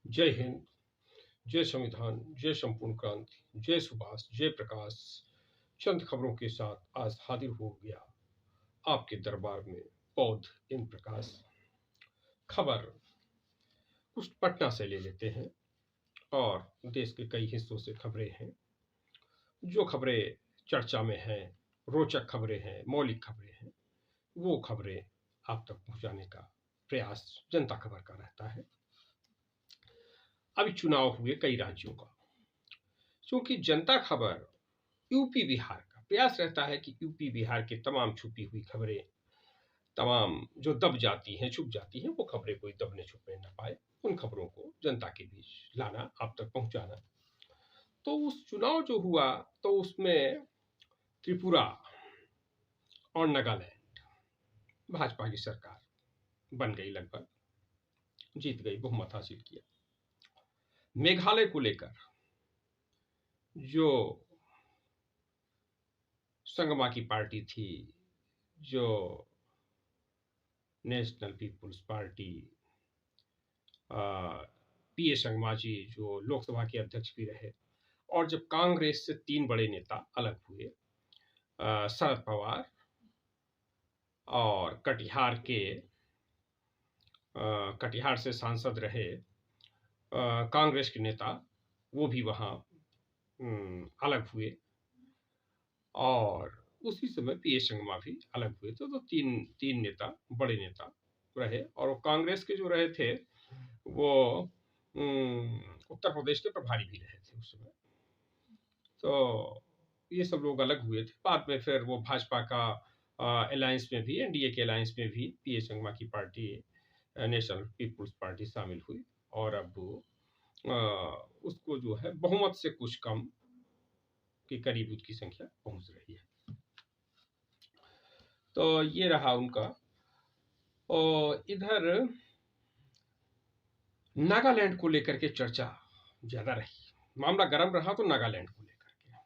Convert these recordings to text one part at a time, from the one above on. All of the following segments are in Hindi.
जय हिंद, जय संविधान, जय संपूर्ण क्रांति, जय सुभाष, जय प्रकाश। चंद खबरों के साथ आज हाजिर हो गया आपके दरबार में बौद्ध इन प्रकाश। खबर कुछ पटना से ले लेते हैं और देश के कई हिस्सों से खबरें हैं। जो खबरें चर्चा में हैं, रोचक खबरें हैं, मौलिक खबरें हैं, वो खबरें आप तक पहुंचाने का प्रयास जनता खबर का रहता है। अभी चुनाव हुए कई राज्यों का, क्योंकि जनता खबर यूपी बिहार का प्रयास रहता है कि यूपी बिहार की तमाम छुपी हुई खबरें, तमाम जो दब जाती हैं, छुप जाती हैं, वो खबरें कोई दबने छुपने न पाए, उन खबरों को जनता के बीच लाना, आप तक पहुंचाना। तो उस चुनाव जो हुआ तो उसमें त्रिपुरा और नागालैंड भाजपा की सरकार बन गई, लगभग जीत गई, बहुमत हासिल किया। मेघालय को लेकर जो संगमा की पार्टी थी, जो नेशनल पीपुल्स पार्टी, पीए संगमा जी जो लोकसभा के अध्यक्ष भी रहे, और जब कांग्रेस से 3 बड़े नेता अलग हुए, शरद पवार और कटिहार से सांसद रहे कांग्रेस के नेता, वो भी वहाँ अलग हुए, और उसी समय पीए संगमा भी अलग हुए थे। तो तीन नेता, बड़े नेता रहे, और कांग्रेस के जो रहे थे वो उत्तर प्रदेश के प्रभारी भी रहे थे उस समय। तो ये सब लोग अलग हुए थे। बाद में फिर वो भाजपा का अलायंस में भी, एनडीए के अलायंस में भी पीए संगमा की पार्टी, नेशनल पीपुल्स पार्टी शामिल हुई, और अब उसको जो है बहुमत से कुछ कम के करीब उसकी संख्या पहुंच रही है। तो ये रहा उनका। और इधर नागालैंड को लेकर के चर्चा ज्यादा रही, मामला गर्म रहा तो नागालैंड को लेकर के।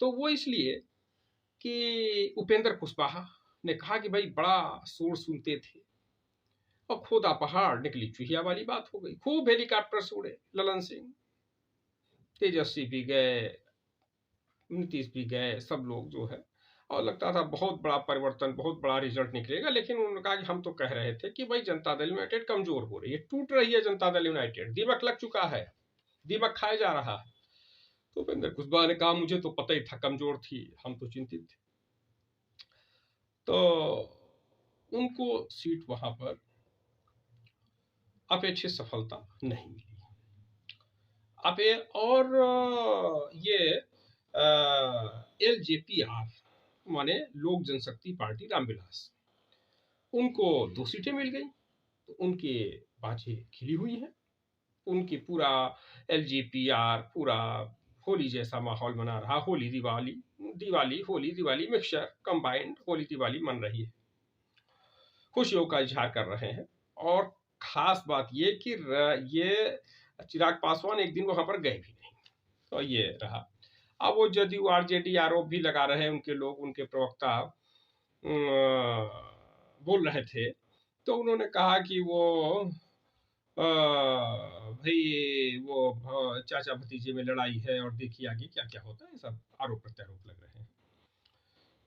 तो वो इसलिए कि उपेंद्र कुशवाहा ने कहा कि भाई बड़ा शोर सुनते थे, और खुदा पहाड़ निकली चूहिया वाली बात हो गई। खूब हेलीकॉप्टर से उड़े, ललन सिंह, तेजस्वी भी गए, नीतीश भी गए, सब लोग जो है, और लगता था बहुत बड़ा परिवर्तन, बहुत बड़ा रिजल्ट निकलेगा। लेकिन उन्होंने कहा कि हम तो कह रहे थे कि भाई जनता दल यूनाइटेड कमजोर हो रही है, टूट रही है जनता दल यूनाइटेड, दीमक लग चुका है, दीमक खाया जा रहा है। तो उपेंद्र कुशवाहा ने कहा मुझे तो पता ही था कमजोर थी, हम तो चिंतित थे। तो उनको सीट वहां पर अपेक्षित सफलता नहीं मिली। और ये LJPR माने लोक जनशक्ति पार्टी रामविलास, उनको 2 सीटें मिल गई। तो उनके बाजें खिली हुई हैं, उनकी पूरा LJPR पूरा होली जैसा माहौल बना रहा। होली दिवाली होली दिवाली मिक्सचर कंबाइंड होली दिवाली मन रही है, खुशियों का इजहार कर रहे हैं। और खास बात ये कि ये चिराग पासवान एक दिन वहां पर गए भी नहीं। तो ये रहा। अब वो जदयू आरजेडी आरोप भी लगा रहे हैं उनके लोग, उनके प्रवक्ता बोल रहे थे। तो उन्होंने कहा कि वो भाई वो चाचा भतीजे में लड़ाई है, और देखिए आगे क्या क्या होता है, सब आरोप प्रत्यारोप लग रहे हैं।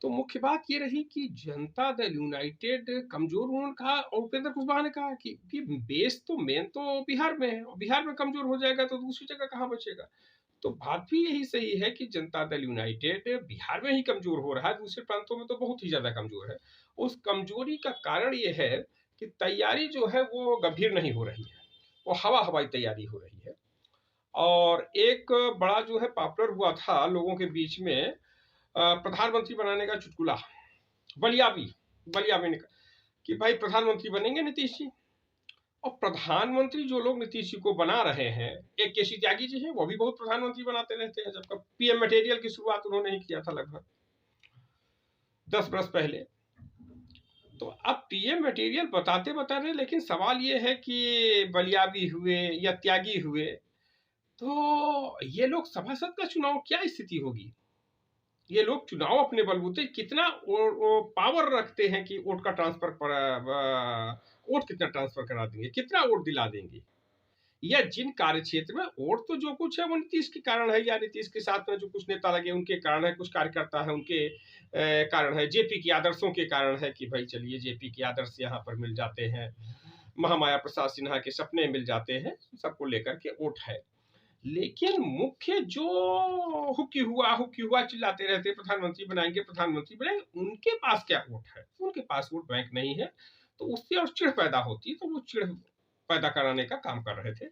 तो मुख्य बात ये रही कि जनता दल यूनाइटेड कमजोर, उन्होंने कहा, और उपेंद्र कुशवाहा ने कहा कि बेस तो मेन तो बिहार में है, और बिहार में कमजोर हो जाएगा तो दूसरी जगह कहाँ बचेगा। तो बात भी यही सही है कि जनता दल यूनाइटेड बिहार में ही कमजोर हो रहा है, दूसरे प्रांतों में तो बहुत ही ज्यादा कमजोर है। उस कमजोरी का कारण ये है कि तैयारी जो है वो गंभीर नहीं हो रही है, वो हवाई तैयारी हो रही है। और एक बड़ा जो है पॉपुलर हुआ था लोगों के बीच में प्रधानमंत्री बनाने का चुटकुला, बलिया में कि भाई प्रधानमंत्री बनेंगे नीतीश जी। और प्रधानमंत्री जो लोग नीतीश जी को बना रहे हैं, एक केसी त्यागी जी हैं, वो भी बहुत प्रधानमंत्री बनाते रहते हैं, जबकि पीएम मटेरियल की शुरुआत उन्होंने ही किया था लगभग 10 वर्ष पहले। तो अब पीएम मटेरियल बताते बताते, लेकिन सवाल ये है कि बलिया भी हुए या त्यागी हुए, तो ये लोग सभासद का चुनाव क्या स्थिति होगी। ये लोग चुनाव अपने बलबूते कितना पावर रखते हैं कि वोट का ट्रांसफर वोट कितना ट्रांसफर करा देंगे, कितना वोट दिला देंगे। या जिन कार्य क्षेत्र में और तो जो कुछ है वो नीतीश के कारण है, या नीतीश के साथ में जो कुछ नेता लगे उनके कारण है, कुछ कार्यकर्ता है उनके कारण है, जेपी के आदर्शों के कारण है कि भाई चलिए जेपी के आदर्श यहाँ पर मिल जाते हैं, महामाया प्रसाद सिन्हा के सपने मिल जाते हैं, सबको लेकर के वोट है। लेकिन मुख्य जो हुक्की हुआ चिल्लाते रहते प्रधानमंत्री बनाएंगे, उनके पास क्या वोट है? उनके पास वोट बैंक नहीं है। तो उससे और चिढ़ पैदा होती, तो वो चिढ़ पैदा कराने का काम कर रहे थे।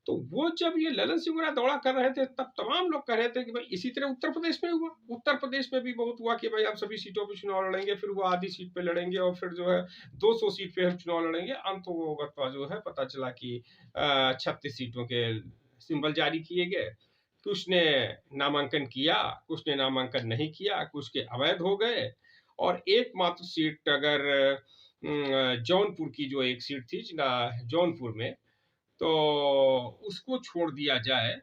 तो वो जब ये ललन सिंह दौड़ा कर रहे थे, तब तमाम लोग कह रहे थे कि भाई इसी तरह उत्तर प्रदेश में हुआ, उत्तर प्रदेश में भी बहुत हुआ कि भाई हम सभी सीटों पे चुनाव लड़ेंगे, फिर वो आधी सीट पे लड़ेंगे और फिर जो है 200 सीट पे हम चुनाव लड़ेंगे। अंत तो जो है पता चला कि 36 सीटों के सिंबल जारी किए गए। कुछ ने नामांकन किया, कुछ ने नामांकन नहीं किया, कुछ के अवैध हो गए। और एकमात्र सीट अगर जौनपुर की जो एक सीट थी जौनपुर में, तो उसको छोड़ दिया जाए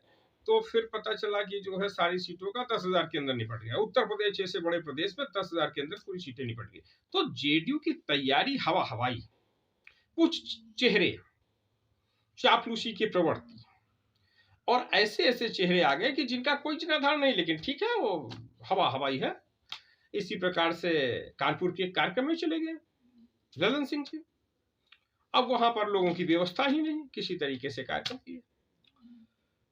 तो फिर पता चला कि जो है सारी सीटों का 10,000 के अंदर निपट गया। उत्तर प्रदेश जैसे बड़े प्रदेश में 10,000 के अंदर पूरी सीटें निपट गई। तो जेडीयू की तैयारी हवाई, कुछ चेहरे चापलूसी की प्रवृत्ति और ऐसे ऐसे चेहरे आ गए कि जिनका कोई जनाधार नहीं, लेकिन ठीक है वो हवाई है। इसी प्रकार से कानपुर के कार्यक्रम में चले गए ललन सिंह के। अब वहां पर लोगों की व्यवस्था ही नहीं, किसी तरीके से कार्यक्रम किए।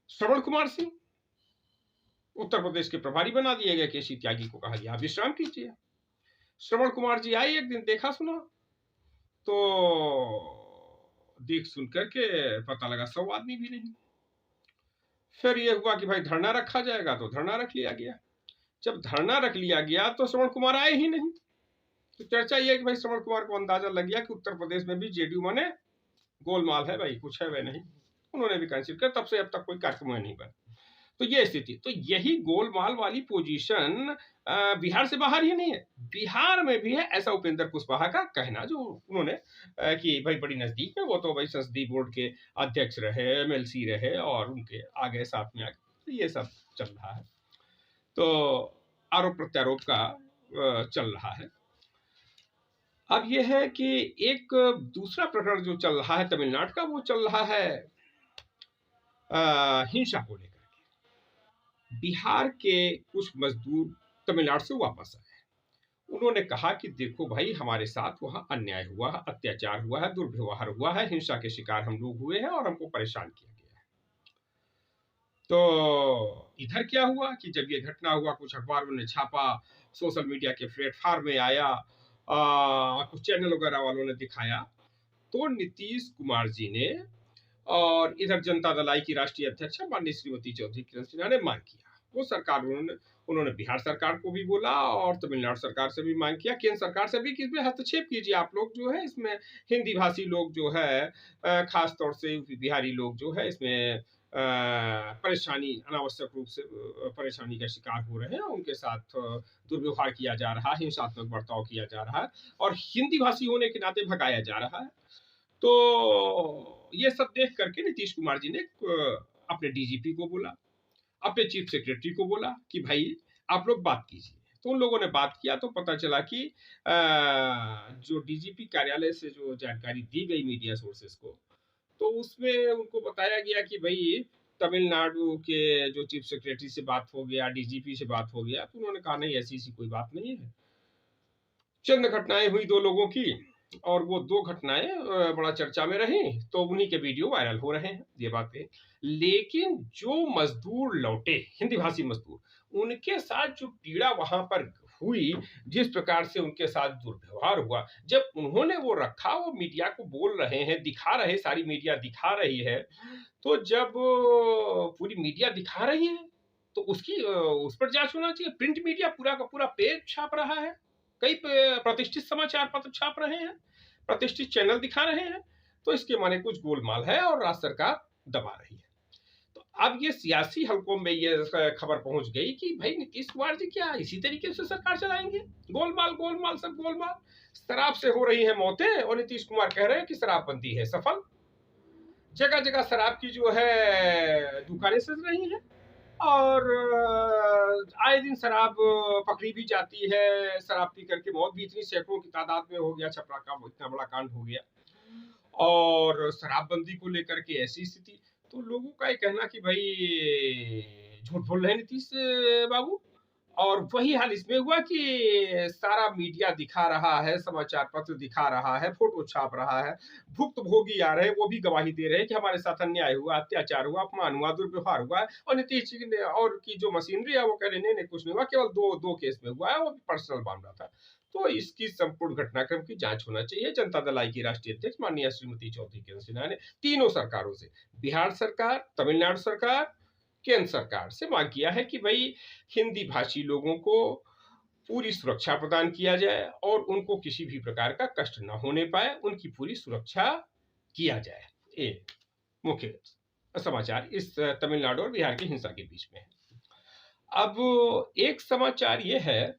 श्रवण कुमार सिंह उत्तर प्रदेश के प्रभारी बना दिए गए। केसी त्यागी को कहा गया आप विश्राम कीजिए। श्रवण कुमार जी आए, एक दिन देखा सुना, तो देख सुन करके पता लगा 100 आदमी भी नहीं। फिर यह हुआ कि भाई धरना रखा जाएगा, तो धरना रख लिया गया। जब धरना रख लिया गया तो श्रवण कुमार आए ही नहीं। तो चर्चा यह कि भाई श्रवण कुमार को अंदाजा लग गया कि उत्तर प्रदेश में भी जेडीयू माने गोलमाल है, भाई कुछ है वह नहीं। उन्होंने भी कैंसिल कर, तब से अब तक कोई कार्यक्रम नहीं बना। तो ये स्थिति, तो यही गोलमाल वाली पोजीशन बिहार से बाहर ही नहीं है, बिहार में भी है, ऐसा उपेंद्र कुशवाहा का कहना, जो उन्होंने कि भाई बड़ी नजदीक में वो तो भाई संसदीय बोर्ड के अध्यक्ष रहे, एमएलसी रहे और उनके आगे साथ में आगे, तो ये सब चल रहा है। तो आरोप प्रत्यारोप का चल रहा है। अब यह है कि एक दूसरा प्रकरण जो चल रहा है तमिलनाडु का, वो चल रहा है हिंसा को लेकर के। बिहार के कुछ मजदूर तमिलनाडु से वापस आए, उन्होंने कहा कि देखो भाई हमारे साथ वहां अन्याय हुआ है, अत्याचार हुआ है, दुर्व्यवहार हुआ है, हिंसा के शिकार हम लोग हुए हैं और हमको परेशान किया गया है। तो इधर क्या हुआ कि जब ये घटना हुआ, कुछ अखबारों ने छापा, सोशल मीडिया के प्लेटफॉर्म में आया, कुछ चैनल वगैरह वालों ने दिखाया, तो नीतीश कुमार जी ने और इधर जनता दल आई की राष्ट्रीय अध्यक्ष माननीय श्रीमती चौधरी किरण सिन्हा ने मांग किया। वो सरकार उन्होंने बिहार सरकार को भी बोला और तमिलनाडु सरकार से भी मांग किया, केंद्र सरकार से भी कि इसमें हस्तक्षेप कीजिए आप लोग, जो है इसमें हिंदी भाषी लोग जो है खास तौर से बिहारी लोग जो है इसमें परेशानी, अनावश्यक रूप से परेशानी का शिकार हो रहे हैं, उनके साथ दुर्व्यवहार किया जा रहा है, हिंसात्मक बर्ताव किया जा रहा है और हिंदी भाषी होने के नाते भगाया जा रहा है। तो ये सब देख करके नीतीश कुमार जी ने अपने डीजीपी को बोला, अपने चीफ सेक्रेटरी को बोला कि भाई आप लोग बात कीजिए। तो उन लोगों ने बात किया, तो पता चला कि जो डीजीपी कार्यालय से जो जानकारी दी गई मीडिया सोर्सेस को, तो उसमें उनको बताया गया कि भाई तमिलनाडु के जो चीफ सेक्रेटरी से बात हो गया, डीजीपी से बात हो गया। तो उन्होंने कहा नहीं, ऐसी कोई बात नहीं है। चंद घटनाएं हुई 2 लोगों की और वो 2 घटनाएं बड़ा चर्चा में रही, तो उन्हीं के वीडियो वायरल हो रहे हैं ये बातें। लेकिन जो मजदूर लौटे, हिंदी भाषी मजदूर, उनके साथ जो पीड़ा वहां पर हुई, जिस प्रकार से उनके साथ दुर्व्यवहार हुआ, जब उन्होंने वो रखा, वो मीडिया को बोल रहे हैं, दिखा रहे, सारी मीडिया दिखा रही है, तो जब पूरी मीडिया दिखा रही है तो उसकी उस पर जांच होना चाहिए। प्रिंट मीडिया पूरा का पूरा पेज छाप रहा है, कई प्रतिष्ठित समाचार पत्र छाप रहे हैं, प्रतिष्ठित चैनल दिखा रहे हैं, तो इसके माने कुछ गोलमाल है और राज्य सरकार दबा रही है। तो अब ये सियासी हलकों में ये खबर पहुंच गई कि भाई नीतीश कुमार जी क्या इसी तरीके से सरकार चलाएंगे? गोलमाल गोलमाल सब गोलमाल। शराब से हो रही है मौतें और नीतीश कुमार कह रहे हैं कि शराबबंदी है सफल। जगह जगह शराब की जो है दुकानें सज रही हैं और आए दिन शराब पकड़ी भी जाती है, शराब पी करके मौत भी इतनी सैकड़ों की तादाद में हो गया, छपरा का इतना बड़ा कांड हो गया और शराबबंदी को लेकर के ऐसी स्थिति। तो लोगों का ये कहना कि भाई झूठ बोल रहे हैं नीतीश बाबू। और वही हाल इसमें हुआ कि सारा मीडिया दिखा रहा है, समाचार पत्र दिखा रहा है, फोटो छाप रहा है, भुक्तभोगी आ रहे हैं, वो भी गवाही दे रहे हैं कि हमारे साथ अन्याय हुआ, अत्याचार हुआ, अपमान हुआ, दुर्व्यवहार हुआ है। और नीतीश जी ने और की जो मशीनरी है वो कह रहे नहीं नहीं कुछ नहीं हुआ, केवल दो केस में हुआ है, वो भी पर्सनल मामला था। तो इसकी संपूर्ण घटनाक्रम की जांच होना चाहिए। जनता दल आई की राष्ट्रीय अध्यक्ष माननीय श्रीमती चौधरी सिन्हा ने तीनों सरकारों से, बिहार सरकार, तमिलनाडु सरकार, केंद्र सरकार से मांग किया है कि भाई हिंदी भाषी लोगों को पूरी सुरक्षा प्रदान किया जाए और उनको किसी भी प्रकार का कष्ट न होने पाए, उनकी पूरी सुरक्षा किया जाए। ये मुख्य समाचार इस तमिलनाडु और बिहार की हिंसा के बीच में है। अब एक समाचार ये है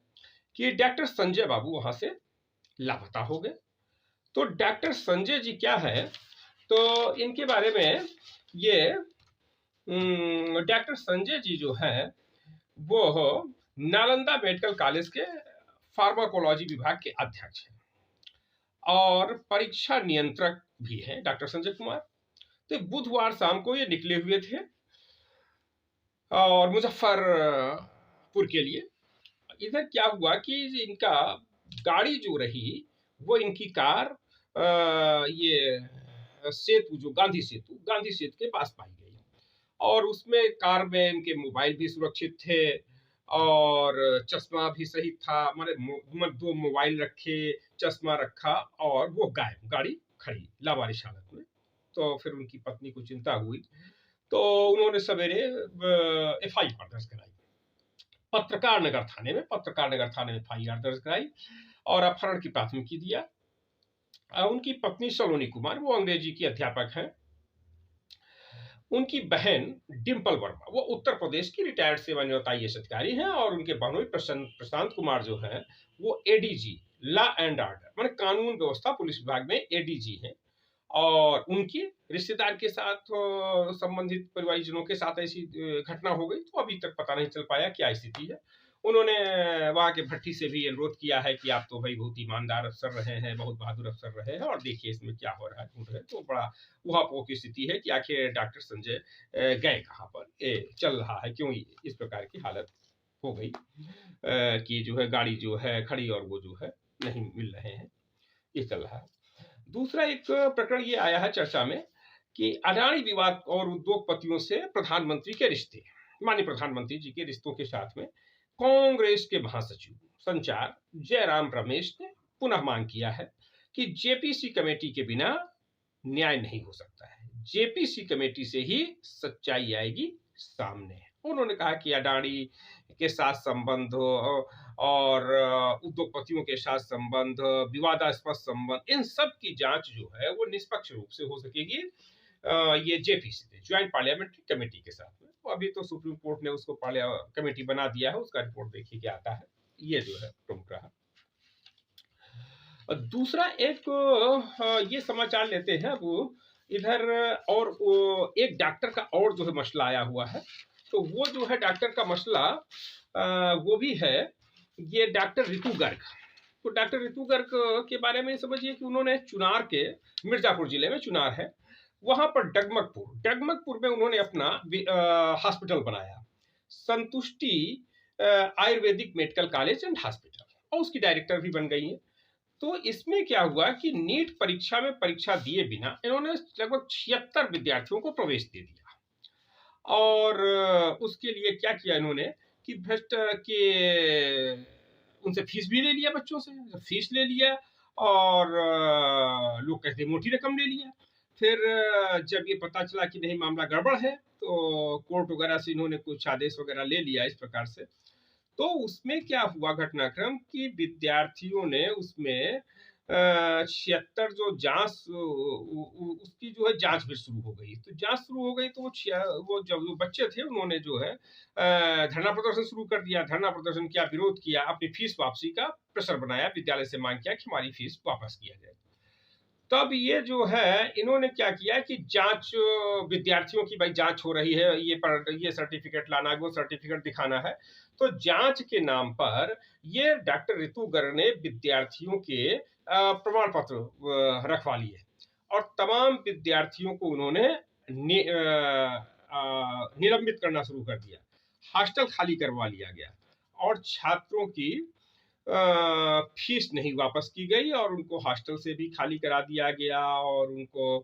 कि डॉक्टर संजय बाबू वहां से लापता हो गए। तो डॉक्टर संजय जी क्या है, तो इनके बारे में ये डॉक्टर संजय जी जो है वो नालंदा मेडिकल कॉलेज के फार्माकोलॉजी विभाग के अध्यक्ष हैं और परीक्षा नियंत्रक भी हैं डॉक्टर संजय कुमार। तो बुधवार शाम को ये निकले हुए थे और मुजफ्फरपुर के लिए। इधर क्या हुआ कि इनका गाड़ी जो रही वो इनकी कार ये सेतु जो गांधी सेतु के पास पाई गई और उसमें कार में इनके मोबाइल भी सुरक्षित थे और चश्मा भी सही था। माने दो मोबाइल रखे, चश्मा रखा और वो गायब, गाड़ी खड़ी लावारिश हालत में। तो फिर उनकी पत्नी को चिंता हुई तो उन्होंने सवेरे एफआईआर दर्ज कराई पत्रकार नगर थाने में एफआईआर दर्ज कराई और अपहरण की प्राथमिकी दिया। उनकी पत्नी सलोनी कुमार वो अंग्रेजी की अध्यापक हैं। उनकी बहन डिंपल वर्मा वो उत्तर प्रदेश की रिटायर्ड सेवानिवृत्त आईएएस अधिकारी हैं और उनके बहनोई प्रशांत कुमार जो हैं वो एडीजी लॉ एंड ऑर्डर माने कानून व्यवस्था पुलिस विभाग में एडीजी हैं। और उनके रिश्तेदार के साथ संबंधित परिवारजनों के साथ ऐसी घटना हो गई तो अभी तक पता नहीं चल पाया क्या स्थिति है। उन्होंने वहां के भट्टी से भी अनुरोध किया है कि आप तो भाई बहुत ईमानदार अफसर रहे हैं, बहुत बहादुर अफसर रहे हैं और देखिए इसमें क्या हो रहा है, ढूंढ रहे। तो बड़ा उहापोह की स्थिति है कि आखिर डॉक्टर संजय गए कहाँ पर, चल रहा है क्यों इस प्रकार की हालत हो गई कि जो है गाड़ी जो है खड़ी और वो जो है नहीं मिल रहे हैं, ये चल रहा है। दूसरा एक प्रकरण ये आया है चर्चा में कि अडानी विवाद और उद्योगपतियों से प्रधानमंत्री के रिश्ते, माननीय प्रधानमंत्री जी के रिश्तों के साथ में कांग्रेस के महासचिव संचार जयराम रमेश ने पुनः मांग किया है कि जेपीसी कमेटी के बिना न्याय नहीं हो सकता है, जेपीसी कमेटी से ही सच्चाई आएगी सामने। उन्होंने कहा कि अडानी के साथ संबंध और उद्योगपतियों के साथ संबंध, विवादास्पद संबंध, इन सब की जांच जो है वो निष्पक्ष रूप से हो सकेगी ये जेपीसी ज्वाइंट पार्लियामेंट्री कमेटी के साथ में। तो अभी तो सुप्रीम कोर्ट ने उसको कमेटी बना दिया है, उसका रिपोर्ट देखिए क्या आता है। ये जो है प्रमुख रहा। दूसरा एक ये समाचार लेते हैं वो इधर और एक डॉक्टर का और जो है मसला आया हुआ है। तो वो जो है डॉक्टर का मसला वो भी है ये डॉक्टर ऋतु गर्ग। तो डॉक्टर ऋतु गर्ग के बारे में समझिए कि उन्होंने चुनार के, मिर्जापुर जिले में चुनार है, वहां पर डगमगपुर में उन्होंने अपना हॉस्पिटल बनाया, संतुष्टि Ayurvedic medical college and hospital, और उसकी डायरेक्टर भी बन गई है। तो इसमें क्या हुआ कि नीट परीक्षा में परीक्षा दिए बिना इन्होंने लगभग 76 विद्यार्थियों को प्रवेश दे दिया और उसके लिए क्या किया इन्होंने कि भ्रष्ट के उनसे फीस भी ले लिया, बच्चों से फीस ले लिया और लोग कहते मोटी रकम ले लिया। फिर जब ये पता चला कि नहीं मामला गड़बड़ है तो कोर्ट वगैरह से इन्होंने कुछ आदेश वगैरह ले लिया इस प्रकार से। तो उसमें क्या हुआ घटनाक्रम कि विद्यार्थियों ने उसमें 76 जो जांच उसकी जो है जांच भी शुरू हो गई। तो जांच शुरू हो गई तो वो जब बच्चे थे उन्होंने जो है धरना प्रदर्शन शुरू कर दिया। धरना प्रदर्शन किया, विरोध किया, अपनी फीस वापसी का प्रेशर बनाया, विद्यालय से मांग किया कि हमारी फीस वापस किया जाए। तब ये जो है इन्होंने क्या किया कि जांच, विद्यार्थियों की भाई जांच हो रही है, ये सर्टिफिकेट लाना है, वो सर्टिफिकेट दिखाना है। तो जांच के नाम पर ये डॉक्टर ऋतु गर्ग ने विद्यार्थियों के प्रमाण पत्र रखवा लिए और तमाम विद्यार्थियों को उन्होंने निलंबित करना शुरू कर दिया, हॉस्टल खाली करवा लिया गया और छात्रों की फीस नहीं वापस की गई और उनको हॉस्टल से भी खाली करा दिया गया और उनको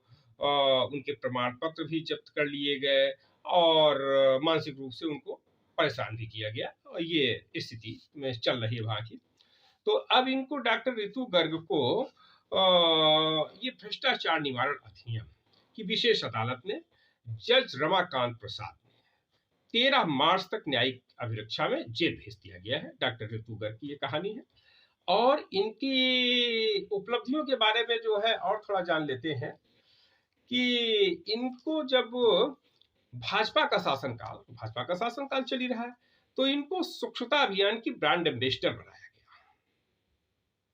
उनके प्रमाण पत्र भी जब्त कर लिए गए और मानसिक रूप से उनको परेशान भी किया गया। और ये स्थिति में चल रही है वहाँ की। तो अब इनको डॉक्टर रितु गर्ग को ये भ्रष्टाचार निवारण अधिनियम की विशेष अदालत ने जज रमाकांत प्रसाद 13 मार्च तक न्यायिक अभिरक्षा में जेल भेज दिया गया है। डॉक्टर रितु गर्ग की ये कहानी है और इनकी उपलब्धियों के बारे में जो है और थोड़ा जान लेते हैं कि इनको जब भाजपा का शासनकाल चली रहा है तो इनको स्वच्छता अभियान की ब्रांड एम्बेसडर बनाया गया।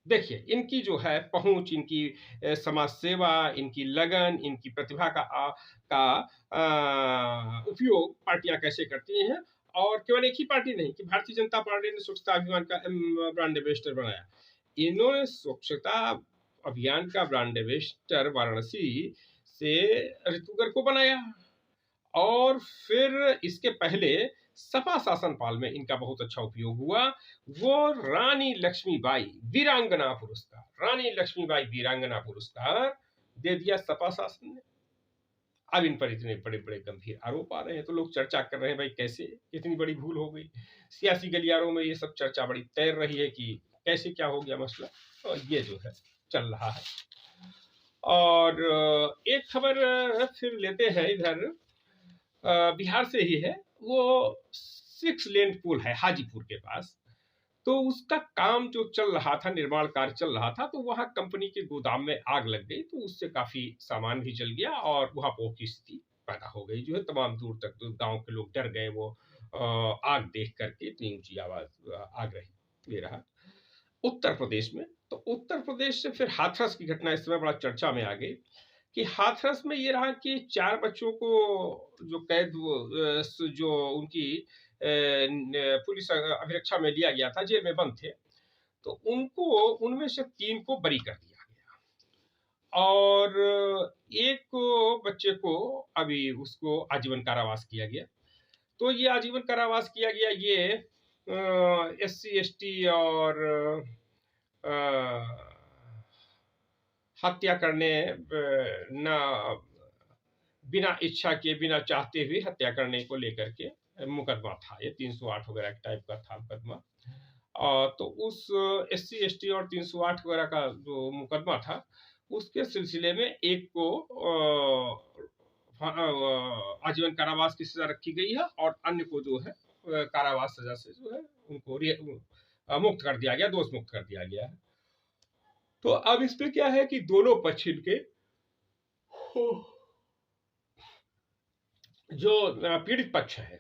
देखिए इनकी जो है पहुंच, इनकी समाज सेवा, इनकी लगन, इनकी प्रतिभा का उपयोग पार्टियां कैसे करती हैं। और केवल एक ही पार्टी नहीं कि भारतीय जनता पार्टी ने स्वच्छता अभियान का ब्रांड एम्बेसडर बनाया, इन्होंने स्वच्छता अभियान का ब्रांड एम्बेसडर वाराणसी से ऋतुगर को बनाया। और फिर इसके पहले सपा शासनकाल में इनका बहुत अच्छा उपयोग हुआ। वो रानी लक्ष्मीबाई वीरांगना पुरस्कार दे दिया सपा शासन ने। अब इन पर इतने बड़े बड़े गंभीर आरोप आ रहे हैं तो लोग चर्चा कर रहे हैं भाई कैसे इतनी बड़ी भूल हो गई। सियासी गलियारों में ये सब चर्चा बड़ी तैर रही है कि कैसे क्या हो गया मसला, और ये जो है चल रहा है। और एक खबर फिर लेते हैं इधर बिहार से ही है। वो 6 लेन पुल है हाजीपुर के पास, तो उसका काम जो चल रहा था, निर्माण कार्य चल रहा था, तो वहां कंपनी के गोदाम में आग लग गई, तो उससे काफी सामान भी जल गया और वहां की स्थिति पैदा हो गई जो है। तमाम दूर तक तो गांव के लोग डर गए, वो आग देख करके। इतनी ऊंची आवाज आग रही ले रहा उत्तर प्रदेश में। तो उत्तर प्रदेश से फिर हाथरस की घटना इस समय बड़ा चर्चा में आ गई कि हाथरस में ये रहा कि 4 बच्चों को जो कैद जो उनकी पुलिस अभिरक्षा में लिया गया था, जेल में बंद थे, तो उनको उनमें से 3 को बरी कर दिया गया और एक बच्चे को अभी उसको आजीवन कारावास किया गया। तो ये आजीवन कारावास किया गया, ये SC ST और हत्या करने ना बिना इच्छा के, बिना चाहते हुए हत्या करने को लेकर के मुकदमा था। ये 308 वगैरह टाइप का था मुकदमा। तो उस SC ST और 308 वगैरह का जो मुकदमा था, उसके सिलसिले में एक को आजीवन कारावास की सजा रखी गई है और अन्य को जो है कारावास सजा से जो है उनको मुक्त कर दिया गया, दोष मुक्त कर दिया गया है। तो अब इसमें क्या है कि दोनों पक्ष इनके, जो पीड़ित पक्ष है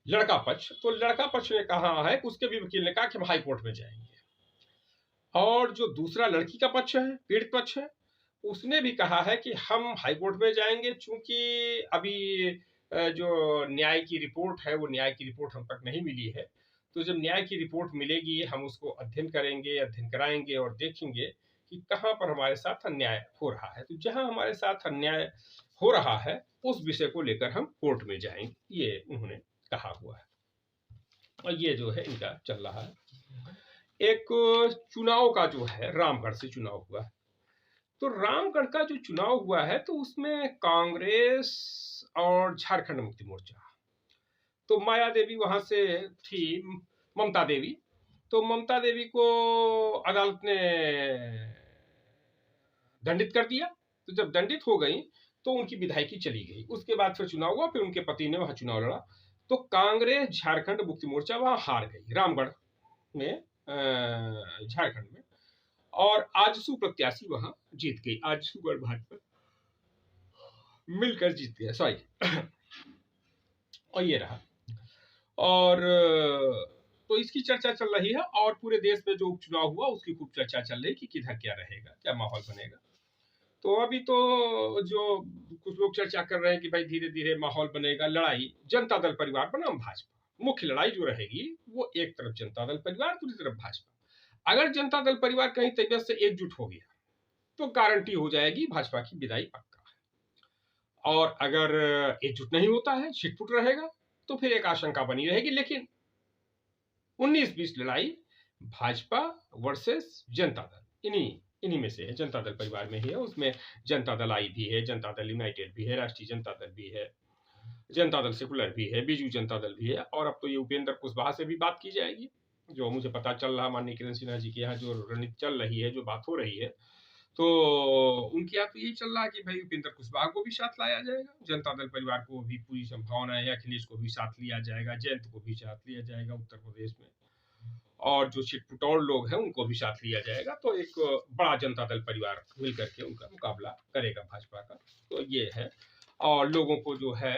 लड़का पक्ष, तो लड़का पक्ष ने कहा है कि उसके भी वकील ने कहा कि हम हाई कोर्ट में जाएंगे, और जो दूसरा लड़की का पक्ष है, पीड़ित पक्ष है, उसने भी कहा है कि हम हाई कोर्ट में जाएंगे, चूंकि अभी जो न्याय की रिपोर्ट है वो न्याय की रिपोर्ट हम तक नहीं मिली है। तो जब न्याय की रिपोर्ट मिलेगी हम उसको अध्ययन करेंगे, अध्ययन कराएंगे और देखेंगे कि कहाँ पर हमारे साथ अन्याय हो रहा है। तो जहां हमारे साथ अन्याय हो रहा है उस विषय को लेकर हम कोर्ट में जाएंगे, ये उन्होंने कहा हुआ है। और ये जो है इनका चल रहा है। एक चुनाव का जो है, रामगढ़ से चुनाव हुआ है, तो रामगढ़ का जो चुनाव हुआ है तो उसमें कांग्रेस और झारखंड मुक्ति मोर्चा, तो माया देवी वहां से थी, ममता देवी, तो ममता देवी को अदालत ने दंडित कर दिया। तो जब दंडित हो गई तो उनकी विधायकी चली गई। उसके बाद फिर चुनाव हुआ, फिर उनके पति ने वहां चुनाव लड़ा, तो कांग्रेस झारखंड मुक्ति मोर्चा वहां हार गई रामगढ़ में, झारखंड में, और आजसू प्रत्याशी वहां जीत गई। आजसू और भाजपा मिलकर जीत गया, सॉरी। और ये रहा। और तो इसकी चर्चा चल रही है और पूरे देश में जो उपचुनाव हुआ उसकी खूब चर्चा चल रही है कि किधर क्या रहेगा, क्या माहौल बनेगा। तो अभी तो जो कुछ लोग चर्चा कर रहे हैं कि भाई धीरे धीरे माहौल बनेगा, लड़ाई जनता दल परिवार बनाम भाजपा, मुख्य लड़ाई जो रहेगी वो एक तरफ जनता दल परिवार, दूसरी तरफ भाजपा। अगर जनता दल परिवार कहीं तबीयत से एकजुट हो गया तो गारंटी हो जाएगी भाजपा की विदाई पक्का है। और अगर एकजुट नहीं होता है, छिटपुट रहेगा, तो फिर एक आशंका बनी रहेगी। लेकिन 19-20 लड़ाई भाजपा वर्सेस जनता दल, इन्हीं इन्हीं में से है, जनता दल परिवार में ही है। उसमें जनता दल आई भी है, जनता दल यूनाइटेड भी है, राष्ट्रीय जनता दल भी है, जनता दल सेकुलर भी है, बीजू जनता दल भी है, और अब तो ये उपेंद्र कुशवाहा से भी बात की जाएगी। जो मुझे पता चल रहा, माननीय किरण सिन्हा जी के यहाँ जो रणनीति चल रही है, जो बात हो रही है, तो उनके यहाँ तो यही चल रहा है कि भाई उपेंद्र कुशवाहा को भी साथ लाया जाएगा, जनता दल परिवार को भी पूरी संभावना है, अखिलेश को भी साथ लिया जाएगा, जयंत को भी साथ लिया जाएगा उत्तर प्रदेश में, और जो छिटपुटौर लोग हैं उनको भी साथ लिया जाएगा। तो एक बड़ा जनता दल परिवार मिलकर के उनका मुकाबला करेगा भाजपा का। तो ये है, और लोगों को जो है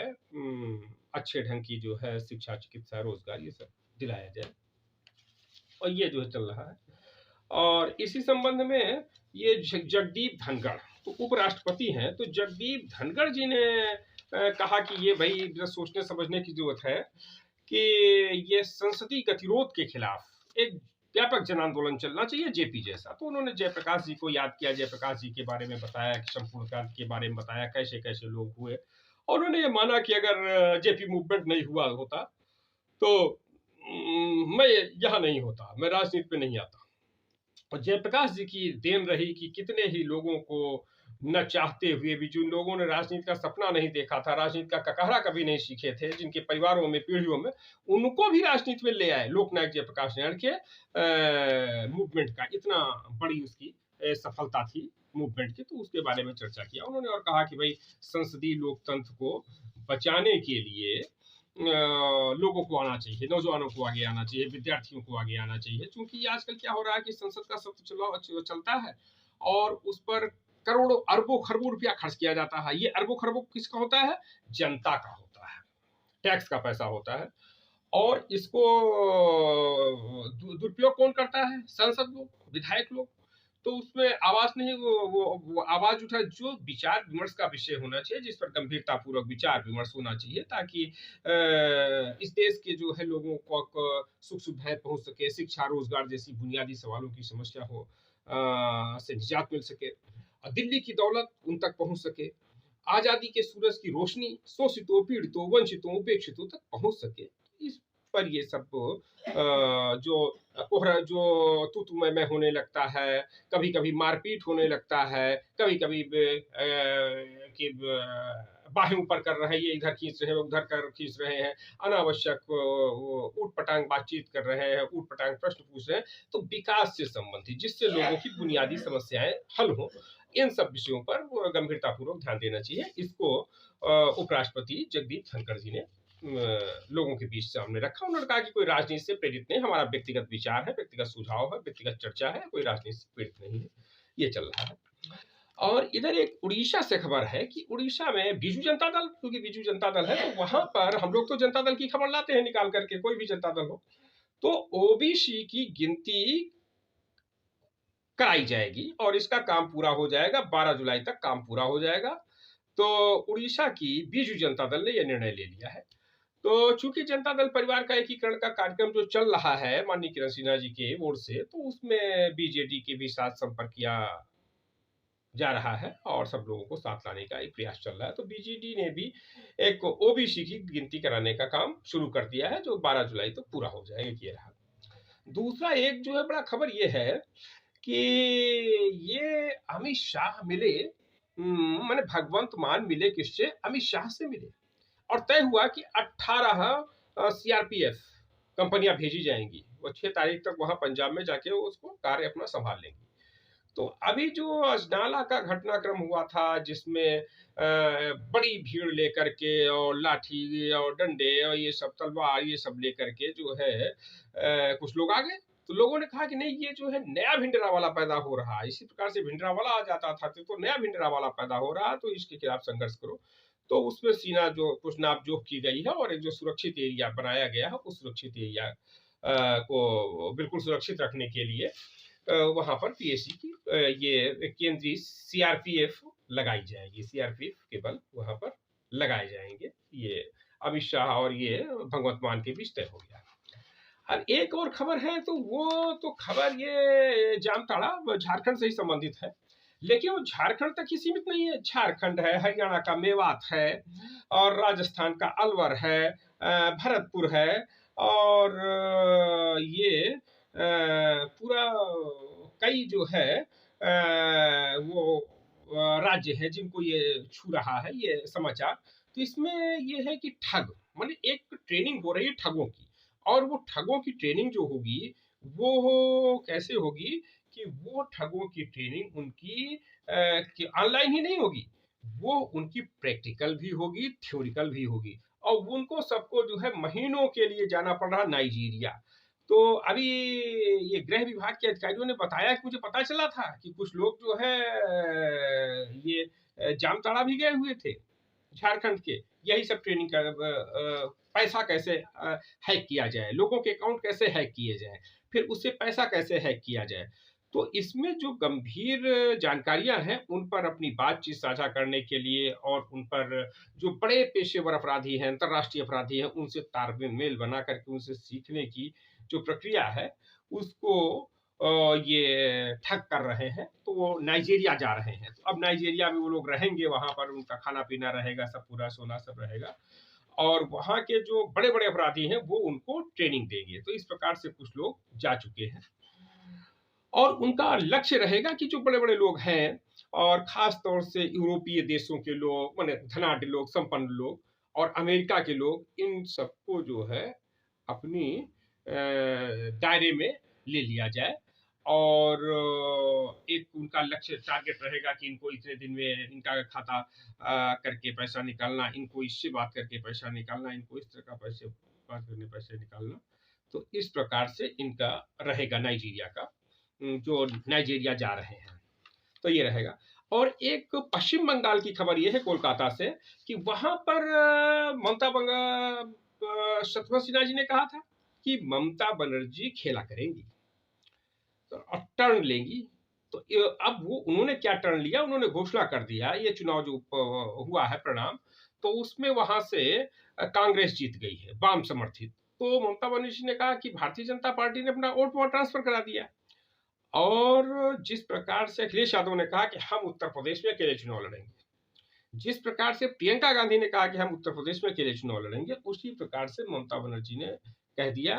अच्छे ढंग की जो है शिक्षा, चिकित्सा, रोजगार, ये सब दिलाया जाए, और ये जो है चल रहा है। और इसी संबंध में ये जगदीप धनखड़ तो उपराष्ट्रपति हैं, तो जगदीप धनखड़ जी ने कहा कि ये भाई सोचने समझने की जरूरत है कि ये संसदीय गतिरोध के खिलाफ एक व्यापक जन आंदोलन चलना चाहिए, जेपी जैसा। तो उन्होंने जयप्रकाश जी को याद किया, जयप्रकाश जी के बारे में बताया, संपूर्ण क्रांति के बारे में बताया, कैसे कैसे लोग हुए, और उन्होंने ये माना कि अगर जेपी मूवमेंट नहीं हुआ होता तो मैं यहाँ नहीं होता, मैं राजनीति में नहीं आता। और जयप्रकाश जी की देन रही कि कितने ही लोगों को न चाहते हुए भी, जिन लोगों ने राजनीति का सपना नहीं देखा था, राजनीति का ककहरा कभी नहीं सीखे थे, जिनके परिवारों में, पीढ़ियों में, उनको भी राजनीति में ले आए लोकनायक जयप्रकाश नारायण के मूवमेंट का। इतना बड़ी उसकी सफलता थी मूवमेंट की, तो उसके बारे में चर्चा किया उन्होंने, और कहा कि भाई संसदीय लोकतंत्र को बचाने के लिए लोगों को आना चाहिए, नौजवानों को आगे आना चाहिए, विद्यार्थियों को आगे आना चाहिए। क्योंकि आजकल क्या हो रहा है कि संसद का सत्र चलता है और उस पर करोड़ों अरबों खरबों रुपया खर्च किया जाता है। ये अरबों खरबों किसका होता है? जनता का होता है, टैक्स का पैसा होता है, और इसको दुरुपयोग कौन करता है? सांसद लोग, विधायक लोग। तो उसमें आवाज नहीं, वो आवाज उठा, जो विचार विमर्श का विषय होना चाहिए, जिस पर गंभीरता पूर्वक विचार विमर्श होना चाहिए, ताकि इस देश के जो है लोगों को सुख सुविधाएं पहुंच सके, शिक्षा, रोजगार जैसी बुनियादी सवालों की समस्या हो से निजात मिल सके, और दिल्ली की दौलत उन तक पहुंच सके, आजादी के सूरज की रोशनी शोषितों, पीड़ितों, वंचितों, उपेक्षितों तक पहुंच सके। इस पर ये सब जो कोहरा, जो तू तू मैं होने लगता है, कभी कभी मारपीट होने लगता है, कभी कभी कि बाहें ऊपर कर रहे हैं, ये इधर खींच रहे हैं, उधर कर खींच रहे हैं, अनावश्यक ऊट पटांग बातचीत कर रहे हैं, ऊट पटांग प्रश्न पूछ रहे हैं। तो विकास से संबंधित, जिससे लोगों की बुनियादी समस्याएं हल हो, इन सब विषयों पर गंभीरतापूर्वक ध्यान देना चाहिए। इसको उपराष्ट्रपति जगदीप धनखड़ जी ने लोगों के बीच सामने रखा। उन्होंने कहा कि कोई राजनीति से प्रेरित नहीं, हमारा व्यक्तिगत विचार है, व्यक्तिगत सुझाव है, व्यक्तिगत चर्चा है, कोई राजनीति से प्रेरित नहीं है, ये चल रहा है। और इधर एक उड़ीसा से खबर है कि उड़ीसा में बीजू जनता दल, क्योंकि बीजू जनता दल है, तो वहां पर हम लोग तो जनता दल की खबर लाते हैं निकाल करके, कोई भी जनता दल हो, तो ओबीसी की गिनती कराई जाएगी और इसका काम पूरा हो जाएगा, 12 जुलाई तक काम पूरा हो जाएगा। तो उड़ीसा की बीजू जनता दल ने यह निर्णय ले लिया है। तो चूंकि जनता दल परिवार का एकीकरण का कार्यक्रम जो चल रहा है माननीय किरण सिन्हा जी के ओर से, तो उसमें बीजेडी के भी साथ संपर्क किया जा रहा है और सब लोगों को साथ लाने का एक प्रयास चल रहा है। तो बीजेडी ने भी एक ओबीसी की गिनती कराने का काम शुरू कर दिया है, जो 12 जुलाई तक पूरा हो जाएगा, ये रहा। दूसरा एक जो है बड़ा खबर ये है कि ये अमित शाह मिले, माने भगवंत मान मिले, किससे? अमित शाह से मिले, और तय हुआ कि 18 सीआरपीएफ कंपनियां भेजी जाएंगी, वो 6 तारीख तक वहां पंजाब में जाके वो उसको कार्य अपना संभाल लेंगी। तो अभी जो अजनाला का घटनाक्रम हुआ था, जिसमें बड़ी भीड़ लेकर के और लाठी और डंडे और ये सब तलवार ये सब लेकर के जो है कुछ लोग आ गए, तो लोगों ने कहा कि नहीं, ये जो है नया भिंडरावाला पैदा हो रहा है, इसी प्रकार से भिंडरावाला आ जाता था तो नया भिंडरावाला पैदा हो रहा है, तो इसके खिलाफ संघर्ष करो। तो उसमें सीना जो कुछ नापजोख की गई है और एक जो सुरक्षित एरिया बनाया गया है, उस सुरक्षित एरिया को बिल्कुल सुरक्षित रखने के लिए वहां पर पीएसी की ये केंद्रीय सीआरपीएफ लगाई जाएगी, सीआरपीएफ के बल वहां पर लगाए जाएंगे। ये अमित शाह और ये भगवंत मान के बीच तय हो गया। और एक और खबर है, तो वो तो खबर ये जामताड़ा झारखंड से ही संबंधित है, लेकिन वो झारखंड तक ही सीमित नहीं है। झारखंड है, हरियाणा का मेवात है, और राजस्थान का अलवर है, भरतपुर है, और ये पूरा कई जो है वो राज्य है जिनको ये छू रहा है ये समाचार। तो इसमें ये है कि ठग, माने एक ट्रेनिंग हो रही है ठगों की, और वो ठगों की ट्रेनिंग जो होगी वो कैसे होगी कि वो ठगों की ट्रेनिंग उनकी ऑनलाइन ही नहीं होगी, वो उनकी प्रैक्टिकल भी होगी, थ्योरिकल भी होगी, और उनको सबको जो है महीनों के लिए जाना पड़ रहा नाइजीरिया। तो अभी ये गृह विभाग के अधिकारियों ने बताया कि मुझे पता चला था कि कुछ लोग जो है ये जामताड़ा भी गए हुए थे झारखंड के, यही सब ट्रेनिंग का पैसा कैसे हैक किया जाए, लोगों के अकाउंट कैसे हैक किए जाए, फिर उससे पैसा कैसे हैक किया जाए। तो इसमें जो गंभीर जानकारियां हैं उन पर अपनी बातचीत साझा करने के लिए, और उन पर जो बड़े पेशेवर अपराधी हैं, अंतर्राष्ट्रीय अपराधी हैं, उनसे तालमेल बना करके उनसे सीखने की जो प्रक्रिया है उसको ये ठग कर रहे हैं। तो वो नाइजीरिया जा रहे हैं। तो अब नाइजीरिया में वो लोग रहेंगे, वहां पर उनका खाना पीना रहेगा, सब पूरा सोना सब रहेगा, और वहां के जो बड़े बड़े अपराधी हैं वो उनको ट्रेनिंग देंगे। तो इस प्रकार से कुछ लोग जा चुके हैं, और उनका लक्ष्य रहेगा कि जो बड़े बड़े लोग हैं, और खास तौर से यूरोपीय देशों के लोग, माने धनाढ़ लोग, संपन्न लोग, और अमेरिका के लोग, इन सबको जो है अपनी दायरे में ले लिया जाए। और एक उनका लक्ष्य टारगेट रहेगा कि इनको इतने दिन में इनका खाता करके पैसा निकालना, इनको इससे बात करके पैसा निकालना, इनको इस तरह का पैसे बात करके पैसे निकालना। तो इस प्रकार से इनका रहेगा नाइजीरिया का, जो नाइजीरिया जा रहे हैं तो ये रहेगा। और एक पश्चिम बंगाल की खबर ये है कोलकाता से कि वहां पर शत्रुघ्न सिन्हा जी ने कहा था कि ममता बनर्जी खेला करेंगी, तो टर्न लेंगी। तो अब वो उन्होंने क्या टर्न लिया, उन्होंने घोषणा कर दिया, ये चुनाव जो हुआ है परिणाम, तो उसमें वहां से कांग्रेस जीत गई है, वाम समर्थित। तो ममता बनर्जी ने कहा कि भारतीय जनता पार्टी ने अपना वोट वहां ट्रांसफर करा दिया। और जिस प्रकार से अखिलेश यादव ने कहा कि हम उत्तर प्रदेश में अकेले चुनाव लड़ेंगे, जिस प्रकार से प्रियंका गांधी ने कहा कि हम उत्तर प्रदेश में अकेले चुनाव लड़ेंगे, उसी प्रकार से ममता बनर्जी ने कह दिया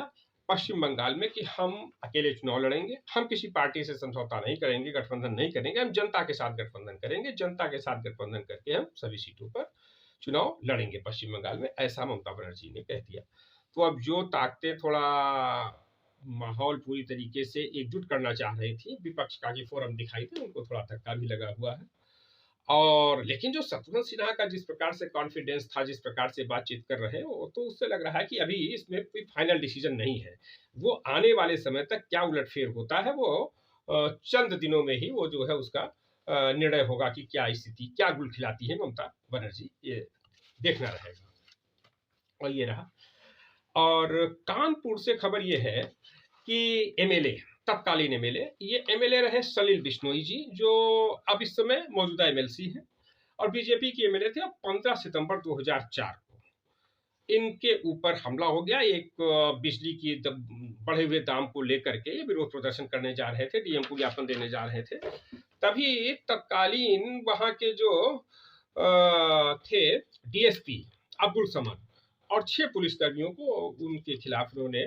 पश्चिम बंगाल में कि हम अकेले चुनाव लड़ेंगे, हम किसी पार्टी से समझौता नहीं करेंगे, गठबंधन नहीं करेंगे, हम जनता के साथ गठबंधन करेंगे, जनता के साथ गठबंधन करके हम सभी सीटों पर चुनाव लड़ेंगे पश्चिम बंगाल में, ऐसा ममता बनर्जी ने कह दिया। तो अब जो ताकतें थोड़ा माहौल पूरी तरीके से एकजुट करना चाह रही थी, विपक्ष का भी फोरम दिखाई दे, उनको थोड़ा धक्का भी लगा हुआ है। और लेकिन जो शत्रुघ्न सिन्हा का जिस प्रकार से कॉन्फिडेंस था, जिस प्रकार से बातचीत कर रहे हैं, वो तो उससे लग रहा है कि अभी इसमें कोई फाइनल डिसीजन नहीं है। वो आने वाले समय तक क्या उलटफेर होता है, वो चंद दिनों में ही वो जो है उसका निर्णय होगा कि क्या स्थिति, क्या गुल खिलाती है ममता बनर्जी, ये देखना रहेगा। और ये रहा। और कानपुर से खबर ये है कि एमएलए, तत्कालीन एमएलए, ये एमएलए रहे सलील बिश्नोई जी, जो अब इस समय मौजूदा एमएलसी हैं, और बीजेपी के एमएलए थे। अब 15 सितंबर 2004 को इनके ऊपर हमला हो गया, एक बिजली की बढ़े हुए दाम को लेकर के विरोध प्रदर्शन करने जा रहे थे, डीएम को ज्ञापन देने जा रहे थे। तभी तत्कालीन वहां के जो थे डीएसपी अब्दुल समद और 6 पुलिसकर्मियों को उनके खिलाफ उन्होंने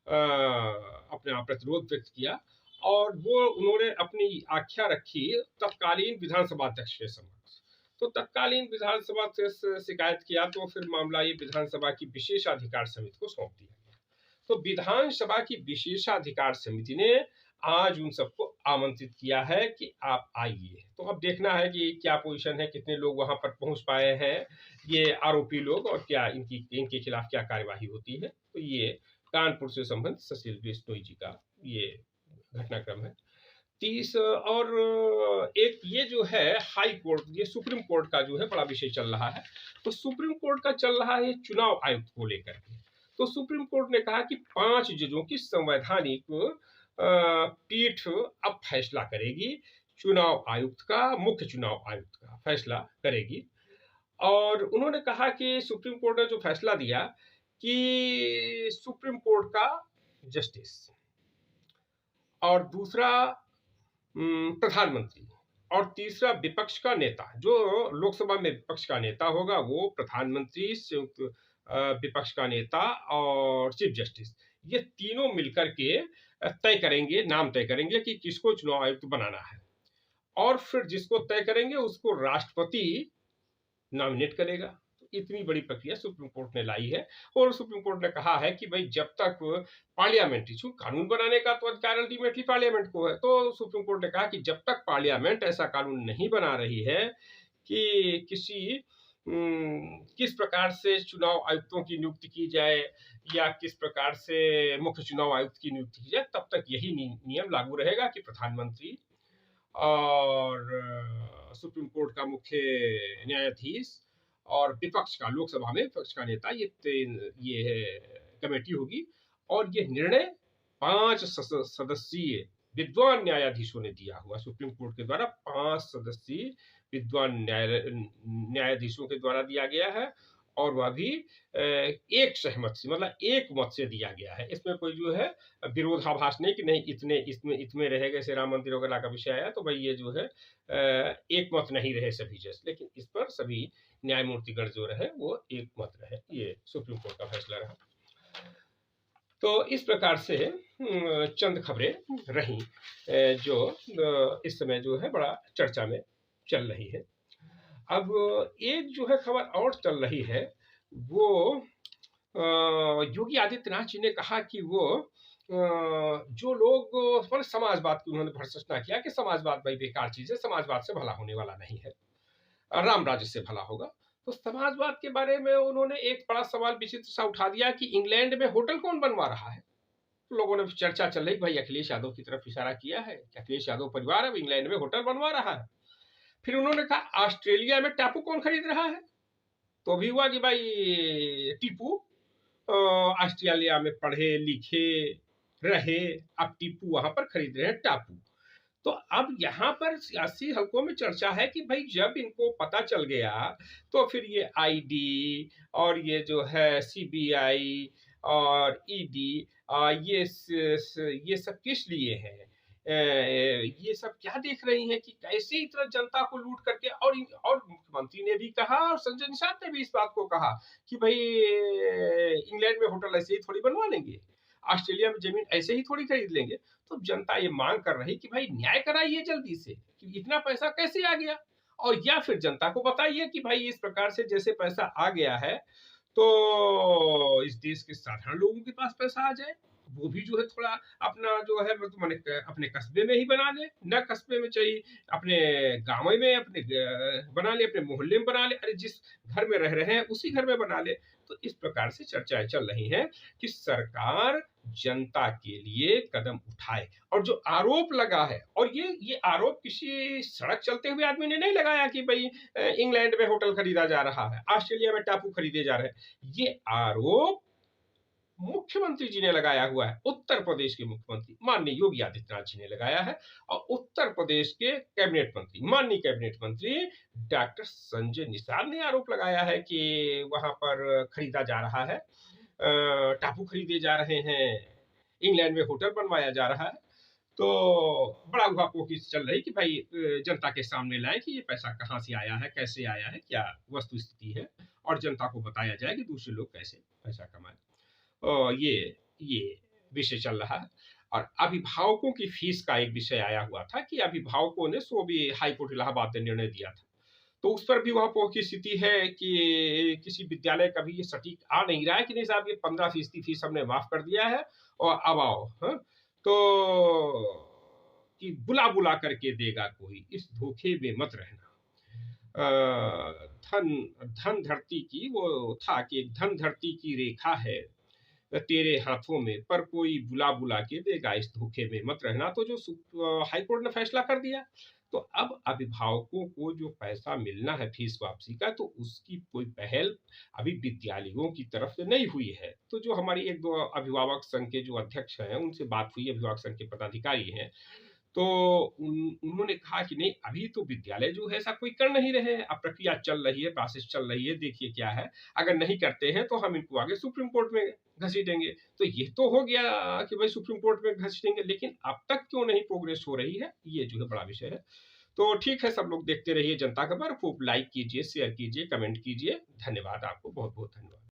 अपना प्रतिरोध व्यक्त किया, और वो उन्होंने अपनी आख्या रखी तत्कालीन विधानसभा अध्यक्ष के समक्ष। तो तत्कालीन विधानसभा अध्यक्ष से शिकायत किया, तो फिर मामला ये विधानसभा की विशेषाधिकार समिति को सौंप दिया गया। तो विधानसभा की विशेषाधिकार समिति ने आज उन सबको आमंत्रित किया है कि आप आइए। तो अब देखना है कि क्या पोजीशन है, कितने लोग वहां पर पहुंच पाए हैं ये आरोपी लोग, और क्या इनके खिलाफ क्या कार्यवाही होती है। तो ये कानपुर से संबंधित सलील बिश्नोई जी का ये घटनाक्रम है। 30 और एक ये जो है हाई कोर्ट, ये सुप्रीम कोर्ट का जो है बड़ा विषय चल रहा है। तो सुप्रीम कोर्ट का चल रहा है चुनाव आयुक्त को लेकर के। तो सुप्रीम कोर्ट ने कहा कि 5 जजों की संवैधानिक पीठ अब फैसला करेगी, चुनाव आयुक्त का, मुख्य चुनाव आयुक्त का फैसला करेगी। और उन्होंने कहा कि सुप्रीम कोर्ट ने जो फैसला दिया कि सुप्रीम कोर्ट का जस्टिस और दूसरा प्रधानमंत्री, और तीसरा विपक्ष का नेता, जो लोकसभा में विपक्ष का नेता होगा वो प्रधानमंत्री, संयुक्त विपक्ष का नेता और चीफ जस्टिस, ये तीनों मिलकर के तय करेंगे, नाम तय करेंगे कि किसको चुनाव आयुक्त बनाना है। और फिर जिसको तय करेंगे उसको राष्ट्रपति नॉमिनेट करेगा। तो इतनी बड़ी प्रक्रिया सुप्रीम कोर्ट ने लाई है। और सुप्रीम कोर्ट ने कहा है कि भाई जब तक पार्लियामेंट, कानून बनाने का तो अधिकार अल्टीमेटली पार्लियामेंट को है, तो सुप्रीम कोर्ट ने कहा कि जब तक पार्लियामेंट ऐसा कानून नहीं बना रही है कि किस प्रकार से चुनाव आयुक्तों की नियुक्ति की जाए या किस प्रकार से मुख्य चुनाव आयुक्त की नियुक्ति की जाए, तब तक यही नियम लागू रहेगा कि प्रधानमंत्री और सुप्रीम कोर्ट का मुख्य न्यायाधीश और विपक्ष का, लोकसभा में विपक्ष का नेता, ये कमेटी होगी। और ये निर्णय 5 सदस्यीय विद्वान न्यायाधीशों ने दिया हुआ, सुप्रीम कोर्ट के द्वारा 5 सदस्यीय विद्वान न्यायाधीशों के द्वारा दिया गया है। और वह भी एक सहमत से, मतलब एक मत से दिया गया है। इसमें कोई जो है विरोधाभास नहीं कि नहीं इतने इसमें रह गए, राम मंदिर वगैरह का विषय आया तो भाई ये जो है एक मत नहीं रहे सभी जज, लेकिन इस पर सभी न्यायमूर्तिगण जो रहे वो एक मत रहे। ये सुप्रीम कोर्ट का फैसला रहा। तो इस प्रकार से चंद खबरें रही जो इस समय जो है बड़ा चर्चा में चल रही है। अब एक जो है खबर और चल रही है, वो योगी आदित्यनाथ जी ने कहा कि वो जो लोग समाजवाद की उन्होंने भर्त्सना किया कि समाजवाद भाई बेकार चीज है, समाजवाद से भला होने वाला नहीं है, राम राज्य से भला होगा। तो समाजवाद के बारे में उन्होंने एक बड़ा सवाल विचित्र सा उठा दिया कि इंग्लैंड में होटल कौन बनवा रहा है। तो लोगों ने चर्चा चल रही, भाई अखिलेश यादव की तरफ इशारा किया है कि अखिलेश यादव परिवार अब इंग्लैंड में होटल बनवा रहा है। फिर उन्होंने कहा ऑस्ट्रेलिया में टापू कौन खरीद रहा है। तो भी हुआ कि भाई टीपू ऑस्ट्रेलिया में पढ़े लिखे रहे, अब टीपू वहां पर खरीद रहे हैं टापू। तो अब यहाँ पर सियासी हलकों में चर्चा है कि भाई जब इनको पता चल गया तो फिर ये आईडी और ये जो है सीबीआई और ईडी ये सब किस लिए है, ये सब क्या देख रही हैं कि कैसे इतना जनता को लूट करके। और मुख्यमंत्री ने भी कहा और संजय निषाद ने भी इस बात को कहा कि भाई इंग्लैंड में होटल ऐसे ही थोड़ी बनवा लेंगे, ऑस्ट्रेलिया में जमीन ऐसे ही थोड़ी खरीद लेंगे। तो जनता ये मांग कर रही कि भाई न्याय कराइए जल्दी से कि इतना पैसा कैसे आ गया, और या फिर जनता को बताइए कि भाई इस प्रकार से जैसे पैसा आ गया है तो इस देश के साधारण लोगों के पास पैसा आ जाए, वो भी जो है थोड़ा अपना जो है अपने कस्बे में ही बना ले, न कस्बे में चाहिए अपने गांव में, अपने बना ले, अपने मोहल्ले में बना ले, अरे जिस घर में रह रहे हैं उसी घर में बना ले। तो इस प्रकार से चर्चाएं चल रही हैं कि सरकार जनता के लिए कदम उठाए। और जो आरोप लगा है, और ये आरोप किसी सड़क चलते हुए आदमी ने नहीं लगाया कि भाई इंग्लैंड में होटल खरीदा जा रहा है, ऑस्ट्रेलिया में टापू खरीदे जा रहे हैं, ये आरोप मुख्यमंत्री जी ने लगाया हुआ है। उत्तर प्रदेश के मुख्यमंत्री माननीय योगी आदित्यनाथ जी ने लगाया है, और उत्तर प्रदेश के कैबिनेट मंत्री, माननीय कैबिनेट मंत्री डॉक्टर संजय निषाद ने आरोप लगाया है कि वहां पर खरीदा जा रहा है, टापू खरीदे जा रहे हैं, इंग्लैंड में होटल बनवाया जा रहा है। तो बड़ा उहापोह चल रही कि भाई जनता के सामने लाए कि ये पैसा कहाँ से आया है, कैसे आया है, क्या वस्तु स्थिति है, और जनता को बताया जाए कि दूसरे लोग कैसे पैसा कमाए। ये विषय चल रहा है। और अभिभावकों की फीस का एक विषय आया हुआ था कि अभिभावकों ने, सो भी हाईकोर्ट इलाहाबाद ने निर्णय दिया था, तो उस पर भी वहां पोह की स्थिति है कि किसी विद्यालय का भी ये सटीक आ नहीं रहा है कि नहीं साहब ये 15% फीस हमने माफ कर दिया है और अब आओ। तो कि बुला बुला करके देगा कोई, इस धोखे में मत रहना। धन धरती की, वो था कि एक धन धरती की रेखा है तेरे हाथों में, पर कोई बुला बुला के देगा, इस धोखे में मत रहना। तो जो हाईकोर्ट ने फैसला कर दिया, तो अब अभिभावकों को जो पैसा मिलना है फीस वापसी का, तो उसकी कोई पहल अभी विद्यालयों की तरफ से नहीं हुई है। तो जो हमारी एक दो अभिभावक संघ के जो अध्यक्ष हैं उनसे बात हुई, अभिभावक संघ के पदाधिकारी हैं, तो उन्होंने कहा कि नहीं अभी तो विद्यालय जो है ऐसा कोई कर नहीं रहे हैं, अब प्रक्रिया चल रही है, प्रोसेस चल रही है, देखिए क्या है, अगर नहीं करते हैं तो हम इनको आगे सुप्रीम कोर्ट में घसीटेंगे। तो ये तो हो गया कि भाई सुप्रीम कोर्ट में घसीटेंगे, लेकिन अब तक क्यों नहीं प्रोग्रेस हो रही है, ये जो है बड़ा विषय है। तो ठीक है, सब लोग देखते रहिए जनता खबर, खूब लाइक कीजिए, शेयर कीजिए, कमेंट कीजिए। धन्यवाद, आपको बहुत बहुत धन्यवाद।